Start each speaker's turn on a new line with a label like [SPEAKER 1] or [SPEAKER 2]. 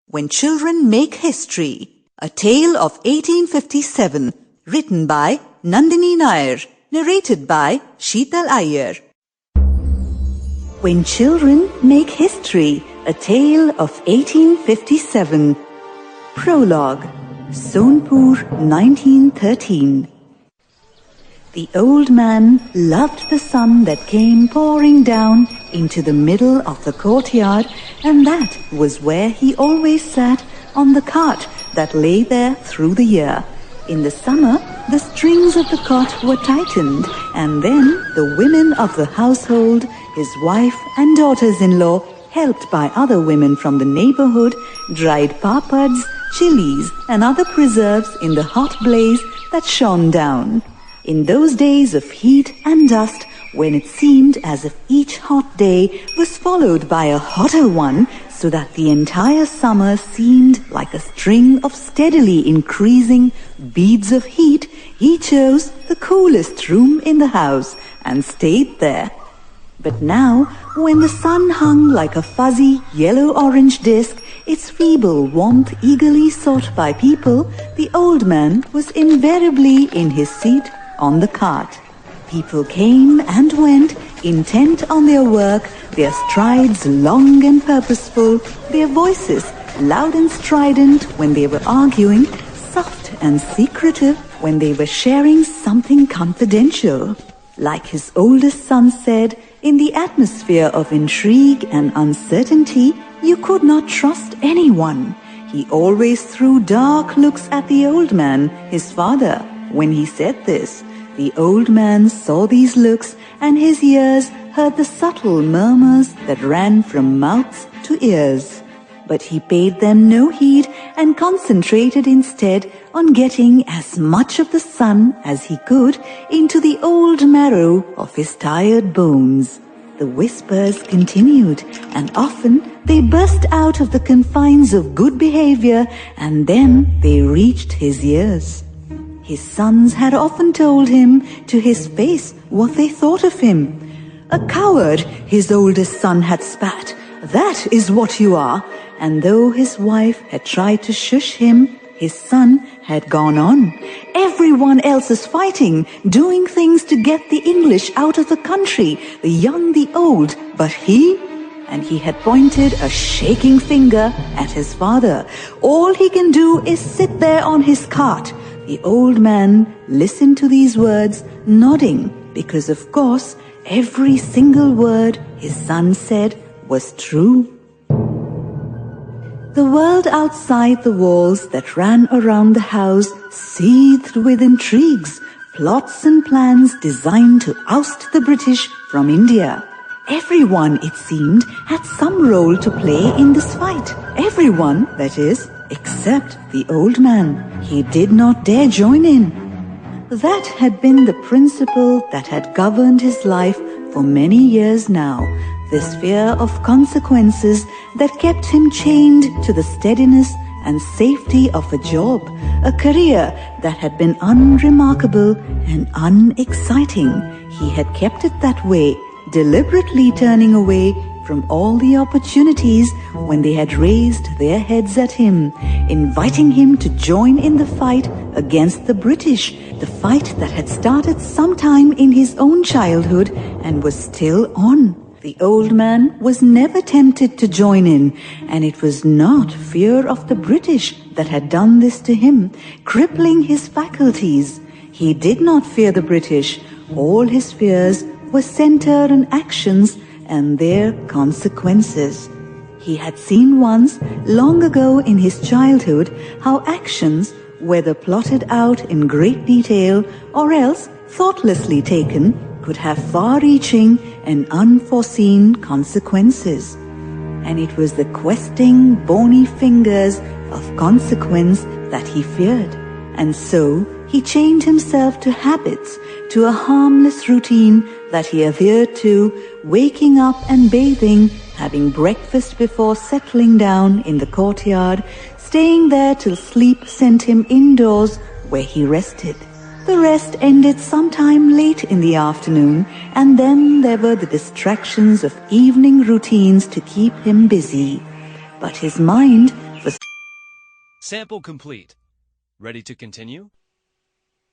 [SPEAKER 1] When Children Make History, a tale of 1857, written by Nandini Nayar, narrated by Seetal Iyer. When Children Make History, a tale of 1857. Prologue, Sonpur, 1913. The old man loved the sun that came pouring down into the middle of the courtyard, and that was where he always sat on the cart that lay there through the year. In the summer, the strings of the cot were tightened, and then the women of the household, his wife and daughters-in-law, helped by other women from the neighborhood, dried papads, chilies, and other preserves in the hot blaze that shone down. In those days of heat and dust, when it seemed as if each hot day was followed by a hotter one, so that the entire summer seemed like a string of steadily increasing beads of heat, he chose the coolest room in the house and stayed there. But now, when the sun hung like a fuzzy yellow-orange disk, its feeble warmth eagerly sought by people, the old man was invariably in his seat on the cart. People came and went, intent on their work, their strides long and purposeful, their voices loud and strident when they were arguing, soft and secretive when they were sharing something confidential. Like his oldest son said, in the atmosphere of intrigue and uncertainty, you could not trust anyone. He always threw dark looks at the old man, his father. When he said this, the old man saw these looks, and his ears heard the subtle murmurs that ran from mouths to ears. But he paid them no heed and concentrated instead on getting as much of the sun as he could into the old marrow of his tired bones. The whispers continued, and often they burst out of the confines of good behavior, and then they reached his ears. His sons had often told him to his face what they thought of him. "A coward," his oldest son had spat. "That is what you are." And though his wife had tried to shush him, his son had gone on. "Everyone else is fighting, doing things to get the English out of the country, the young, the old, but he..." And he had pointed a shaking finger at his father. "All he can do is sit there on his cart." The old man listened to these words, nodding, because of course every single word his son said was true. The world outside the walls that ran around the house seethed with intrigues, plots and plans designed to oust the British from India. Everyone, it seemed, had some role to play in this fight. Everyone, that is, except the old man. He did not dare join in. That had been the principle that had governed his life for many years now, this fear of consequences that kept him chained to the steadiness and safety of a job, a career that had been unremarkable and unexciting. He had kept it that way, deliberately turning away from all the opportunities when they had raised their heads at him, inviting him to join in the fight against the British, the fight that had started sometime in his own childhood and was still on. The old man was never tempted to join in, and it was not fear of the British that had done this to him, crippling his faculties. He did not fear the British. All his fears were centered on actions and their consequences. He had seen once, long ago in his childhood, how actions, whether plotted out in great detail or else thoughtlessly taken, could have far-reaching and unforeseen consequences. And it was the questing, bony fingers of consequence that he feared. And so he chained himself to habits, to a harmless routine that he adhered to, waking up and bathing, having breakfast before settling down in the courtyard, staying there till sleep sent him indoors where he rested. The rest ended sometime late in the afternoon, and then there were the distractions of evening routines to keep him busy. But his mind was
[SPEAKER 2] Sample complete. Ready to continue?